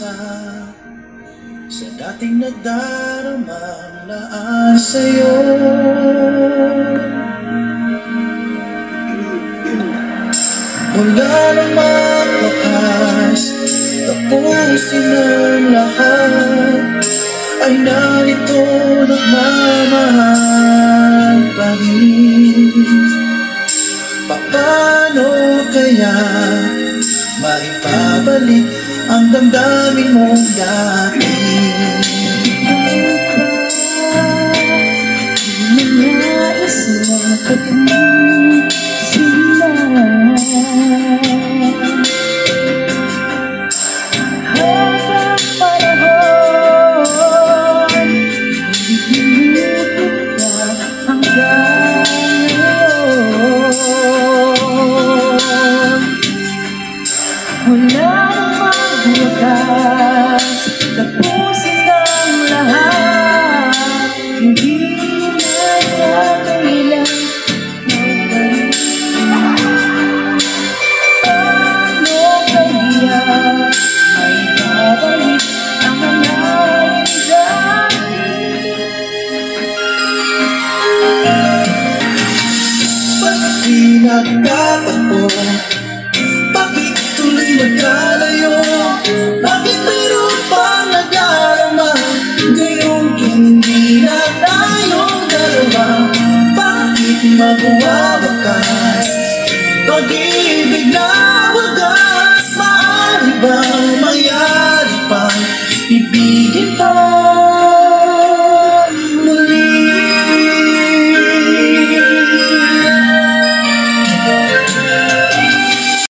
pag-asa sa dating nagdaramang laan sa'yo. Mula nang magwakas, tapusin ang lahat, ay narito nagmamahal pa rin. Paano kaya maipabalik ang damdamin mong dati? Nais na pagkamin sila. Habang panahon, hindi kita hanggang ngayon. Wala namang wakas, tapusin ang lahat, hindi na kailan magbalik. Paano kaya may babalik ang nangyari dati? Ba't di nagtatagpo? Bakit tuloy nagkalayo? Bakit mayroon pang nadarama? Ngayong hindi na tayong dalawa. Bakit magwawakas pag-ibig na